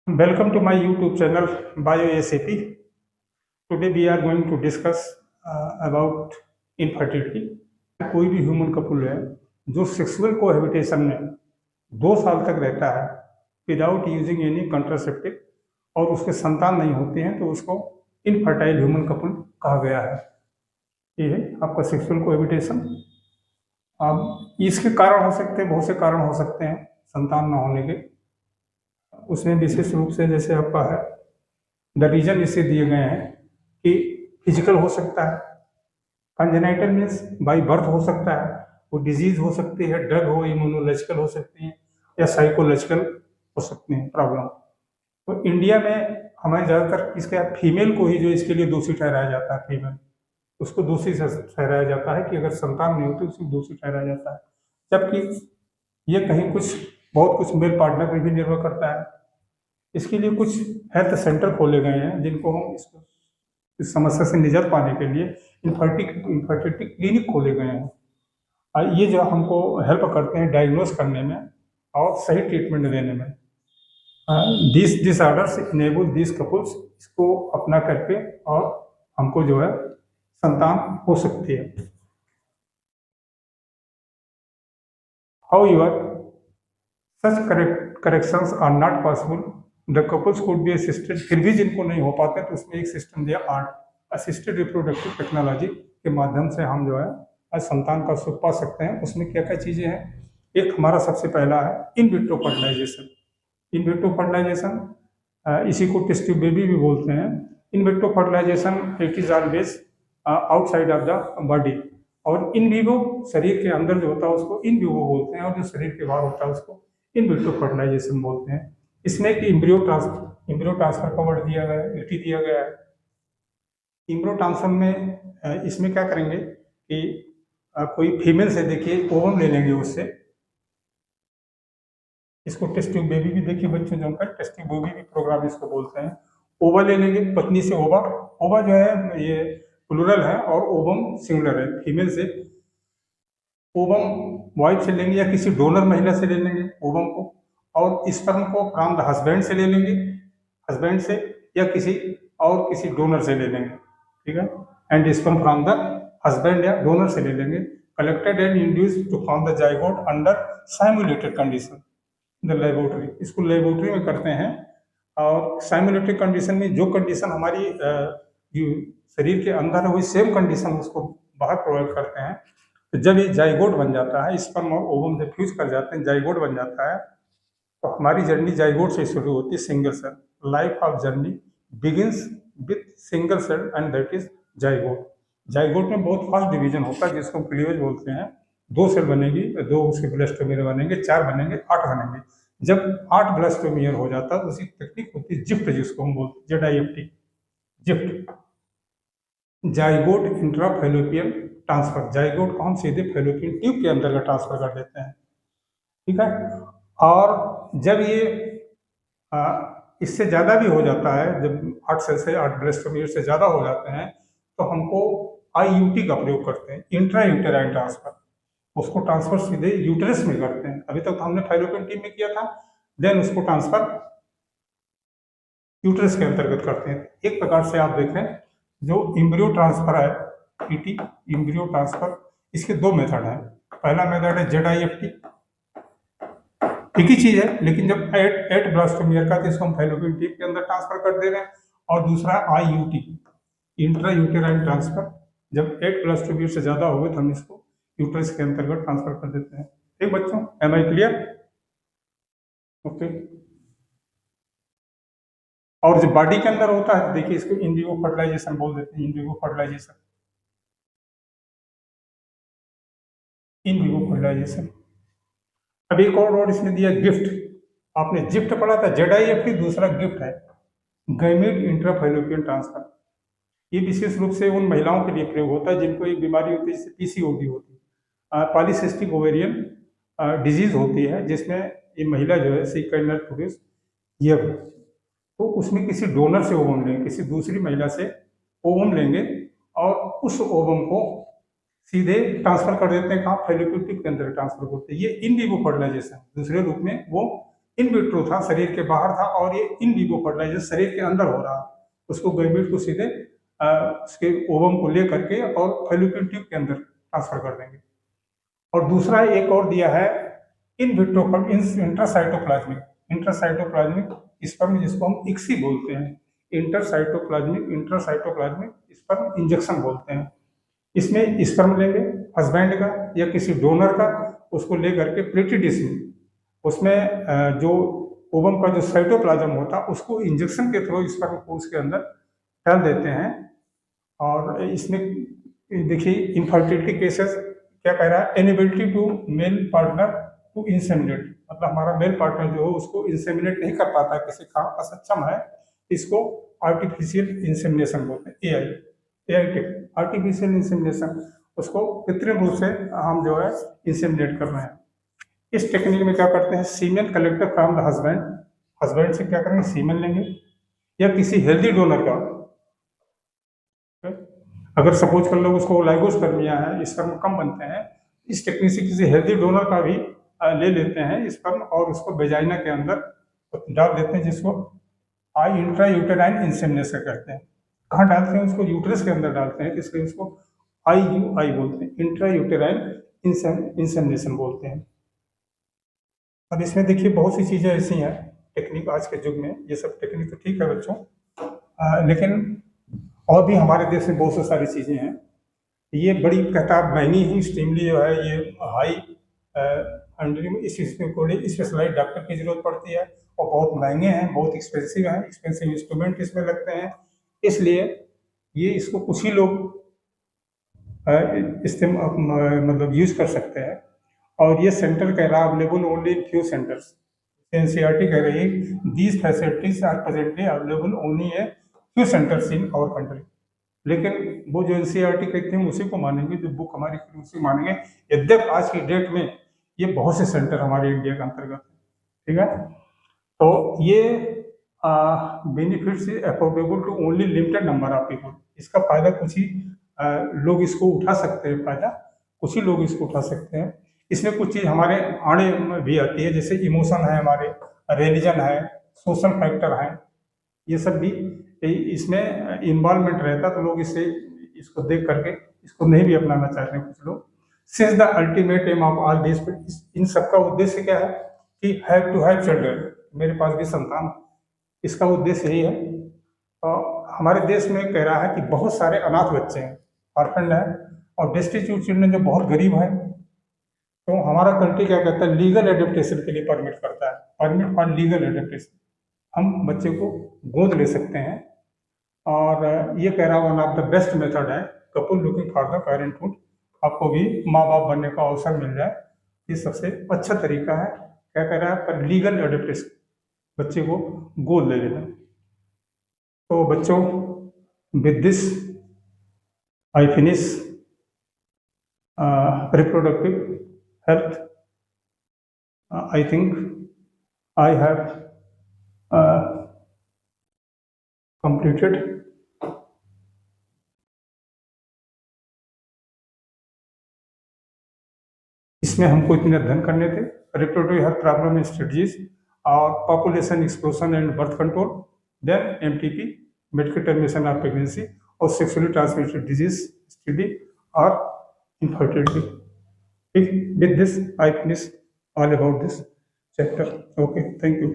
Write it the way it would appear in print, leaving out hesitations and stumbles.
Welcome to my YouTube channel BioSAP. Today we are going to discuss about infertility. कोई भी human couple है जो sexual cohabitation में 2 साल तक रहता है विदाउट यूजिंग एनी कंट्रासेप्टिव और उसके संतान नहीं होते हैं तो उसको इनफर्टाइल ह्यूमन कपल कहा गया है। ये है आपका सेक्सुअल कोहैबिटेशन। अब इसके कारण हो सकते हैं, बहुत से कारण हो सकते हैं संतान न होने के। उसमें विशेष रूप से जैसे आपका है द रीजन इसे दिए गए हैं कि फिजिकल हो सकता है, कंजेनाइटल मीन्स बाई बर्थ हो सकता है, वो डिजीज हो सकती है, ड्रग हो, इम्यूनोलॉजिकल हो सकती है या साइकोलॉजिकल हो सकती है प्रॉब्लम। तो इंडिया में हमें ज़्यादातर इसके फीमेल को ही जो इसके लिए दोषी ठहराया जाता है, फीमेल उसको दोषी ठहराया जाता है कि अगर संतान नहीं होती उसको दोषी ठहराया जाता है, जबकि ये कहीं बहुत कुछ मेल पार्टनर पर भी निर्भर करता है। इसके लिए कुछ हेल्थ सेंटर खोले गए हैं जिनको हम इस समस्या से निजात पाने के लिए इनफर्टिलिटी क्लिनिक खोले गए हैं। ये जो हमको हेल्प करते हैं डायग्नोस करने में और सही ट्रीटमेंट देने में। This disorders enable this couples इसको अपना करके और हमको जो है संतान हो सकती है। However, such corrections are not possible. The couples could be assisted। फिर भी जिनको नहीं हो पाते तो उसमें एक सिस्टम दिया असिस्टेड रिप्रोडक्टिव टेक्नोलॉजी के माध्यम से हम जो है आज संतान का सुख पा सकते हैं। उसमें क्या क्या चीज़ें हैं? एक हमारा सबसे पहला है in vitro fertilisation. In vitro fertilisation इसी को टेस्ट ट्यूब बेबी भी बोलते हैं। In vitro fertilisation it is always outside of the body, और इन विवो शरीर के अंदर जो होता है उसको इन विवो बोलते हैं, और जो शरीर के बाहर होता है उसको इन विट्रो फर्टिलाइजेशन बोलते हैं। इसमें कि इम्ब्रियो ट्रांसफर का वर्ड दिया गया है, ईटी दिया गया है। इम्ब्रियो ट्रांसफर में इसमें क्या करेंगे कि कोई फीमेल से देखिए ओवम ले लेंगे, उससे इसको टेस्ट ट्यूब बेबी भी देखिए बच्चों जो उनका टेस्ट ट्यूब बेबी भी प्रोग्राम इसको बोलते हैं। ओवा ले लेंगे पत्नी से, ओवा जो है ये प्लूरल है और ओवम सिंगुलर है। फीमेल से ओवम वाइफ से लेंगे या किसी डोनर महिला से ले लेंगे ओवम को, और स्पर्म को फ्रॉम द हस्बैंड से ले लेंगे, हस्बैंड से या किसी डोनर से ले लेंगे, ठीक है। And sperm from the husband या डोनर से ले लेंगे, collected and induce to form the zygote under simulated condition the laboratory. इसको लेबोरेटरी में करते हैं। और साइमुलेटेड कंडीशन में जो कंडीशन हमारी शरीर के अंदर है वही सेम कंडीशन उसको बाहर प्रोवाइड करते हैं। तो जब ये जाइगोट बन जाता है, स्पर्म और ओवम से फ्यूज कर जाते हैं, जाइगोट बन जाता है, तो हमारी जर्नी जाइगोट से शुरू होती है, single cell. Life of journey begins with single cell and that is zygote. Zygote में बहुत फास्ट डिवीजन होता है जिसको क्लीवेज बोलते हैं। 2 सेल बनेगी, 2 उसके ब्लास्टोमियर बनेंगे, 4 बनेंगे, 8 बनेंगे। जब 8 ब्लास्टोमियर हो जाता है तो उसकी तकनीक होती है जिफ्ट, जिसको हम बोलते हैं ZIFT, ZIFT, zygote intrafallopian transfer. Zygote को हम सीधे फैलोपियन ट्यूब के अंतर्गत ट्रांसफर कर देते हैं, ठीक है। और जब ये इससे ज़्यादा भी हो जाता है, जब 8 सेल से 8 ब्लास्टोमियर से ज़्यादा हो जाते हैं तो हमको IUT का प्रयोग करते हैं, इंट्रा यूटेराइन ट्रांसफर। उसको ट्रांसफर सीधे यूटेरस में करते हैं। अभी तक हमने फैलोपियन ट्यूब में किया था, देन उसको ट्रांसफर यूटेरस के अंतर्गत करते हैं। एक प्रकार से आप देखें जो इम्ब्रियो ट्रांसफर है, ET इम्ब्रियो ट्रांसफर, इसके 2 मेथड हैं। पहला मेथड है ZIFT, एक ही चीज है, लेकिन जब 8 ब्लास्टोमियर का तो इसको हम फैलोपियन ट्यूब के अंदर ट्रांसफर कर दे रहे हैं। और दूसरा IUT इंट्रा यूटेराइन ट्रांसफर, जब 8 ब्लास्टोमियर से ज्यादा हो गए तो हम इसको यूटेरस के अंतर्गत ट्रांसफर कर देते हैं। ठीक बच्चों, एम आई क्लियर? ओके। और जब बॉडी के अंदर होता है देखिए इसको इन विवो फर्टिलाइजेशन बोल देते हैं, in vivo fertilisation, in vivo fertilisation. अब एक और वर्ड इसने दिया गिफ्ट। आपने गिफ्ट पढ़ा था, ZIFT, दूसरा गिफ्ट है गैमेट इंट्राफैलोपियन ट्रांसफर। ये विशेष रूप से उन महिलाओं के लिए प्रयोग होता है जिनको एक बीमारी होती है जिससे PCOD होती है, पॉलीसिस्टिक ओवेरियन डिजीज होती है, जिसमें ये महिला जो है सी कैन नॉट प्रोड्यूस एग। तो उसमें किसी डोनर से ओवम लेंगे, किसी दूसरी महिला से ओवम लेंगे और उस ओवम को सीधे ट्रांसफर कर देते हैं, कहाँ? फैलोपियन ट्यूब के अंदर ट्रांसफर करते हैं। ये इन विवो फर्टिलाइजेशन। दूसरे रूप में वो इन विट्रो था, शरीर के बाहर था, और ये इन विवो फर्टिलाइजर शरीर के अंदर हो रहा। उसको गैमेट को सीधे उसके ओवम को ले करके और फैलोपियन ट्यूब के अंदर ट्रांसफर कर देंगे। और दूसरा एक और दिया है इन विट्रो इंट्रासाइटोप्लाज्मिक स्पर्म, जिसको हम इक्सी बोलते हैं, इंट्रासाइटोप्लाज्मिक स्पर्म इंजेक्शन बोलते हैं। इसमें स्पर्म लेंगे हस्बैंड का या किसी डोनर का, उसको ले करके प्लेटेड डिश में, उसमें जो ओवम का जो साइटोप्लाज्म होता है उसको इंजेक्शन के थ्रू स्पर्म को उसके अंदर डाल देते हैं। और इसमें देखिए इनफर्टिलिटी केसेस क्या कह रहा है, inability to male partner to inseminate, मतलब हमारा मेल पार्टनर जो हो उसको इंसेमिनेट नहीं कर पाता, किसी काम असक्षम है, इसको आर्टिफिशियल इंसेमिनेशन बोलते हैं, एआईटी आर्टिफिशियल इंसेमिनेशन, उसको कृत्रिम रूप से हम जो है इंसेमिनेट कर रहे हैं। इस टेक्निक में क्या करते हैं, सीमेन कलेक्टर फ्रॉम द हस्बैंड से क्या करेंगे, सीमेन लेंगे या किसी हेल्दी डोनर का, अगर सपोज कर लो उसको लाइगोस्पर्मिया है, स्पर्म कम बनते हैं, इस टेक्निक से किसी हेल्दी डोनर का भी ले लेते हैं स्पर्म और उसको वेजाइना के अंदर डाल देते हैं, जिसको इंट्रा यूटेराइन इंसेमिनेशन कहते हैं। कहाँ डालते हैं, उसको यूट्रस के अंदर डालते हैं, इसलिए उसको IUI बोलते हैं, इंट्रा यूटेराइन इंसेमिनेशन बोलते हैं। अब इसमें देखिए बहुत सी चीज़ें ऐसी हैं टेक्निक आज के युग में, ये सब टेक्निक तो ठीक है बच्चों, लेकिन और भी हमारे देश में बहुत सी सारी चीज़ें हैं। ये बड़ी कहता महंगी ही स्ट्रीमली जो है, ये हाई इसमें कोई स्पेशलाइज डॉक्टर की जरूरत पड़ती है और बहुत महंगे हैं, बहुत एक्सपेंसिव हैं, एक्सपेंसिव इंस्ट्रूमेंट इसमें लगते हैं, इसलिए ये इसको कुछ ही लोग मतलब यूज़ कर सकते हैं। और ये सेंटर कह रहा है available only in few centres, NCERT कह रही है these facilities are presently available only है few centres in our country. लेकिन वो जो NCERT कहते हैं उसी को मानेंगे, जो बुक हमारी उसी मानेंगे, यद्यप आज की डेट में ये बहुत से सेंटर हमारे इंडिया के अंतर्गत है, ठीक है। तो ये benefits affordable to only limited number of people, इसका फायदा कुछ ही लोग इसको उठा सकते हैं, फायदा कुछ ही लोग इसको उठा सकते हैं। इसमें कुछ चीज़ हमारे आड़े भी आती है, जैसे इमोशन है, हमारे रिलीजन है, सोशल फैक्टर है, ये सब भी इसमें इन्वॉल्वमेंट रहता, तो लोग इसको देख करके इसको नहीं भी अपनाना चाहते हैं कुछ लोग। Since the ultimate aim of all this, इन सबका उद्देश्य क्या है कि हैव टू हैव चिल्ड्रन, मेरे पास भी संतान, इसका उद्देश्य यही है। और हमारे देश में कह रहा है कि बहुत सारे अनाथ बच्चे हैं, ऑर्फन है, और डेस्टिट्यूट चिल्ड्रन जो बहुत गरीब है, तो हमारा कंट्री क्या कहता है, लीगल एडेप्टेशन के लिए परमिट करता है, परमिट फॉर लीगल एडेप्टेशन, हम बच्चे को गोद ले सकते हैं। और ये कह रहा one of the best method है couple looking for the parenthood, आपको भी माँ बाप बनने का अवसर मिल जाए, ये सबसे अच्छा तरीका है। क्या कह रहा है, पर लीगल एडेप्टेशन, बच्चे को गोद ले लेना। तो बच्चों, with this I finish reproductive health. I think I have completed. इसमें हमको इतने अध्ययन करने थे, रिप्रोडक्टिव हेल्थ प्रॉब्लम स्ट्रेटजीज और population explosion and birth control, then MTP medical termination of pregnancy, और सेक्सुअली ट्रांसमिटेड डिजीज स्टडी और infertility. With this, I finish all about this chapter. Okay, thank you.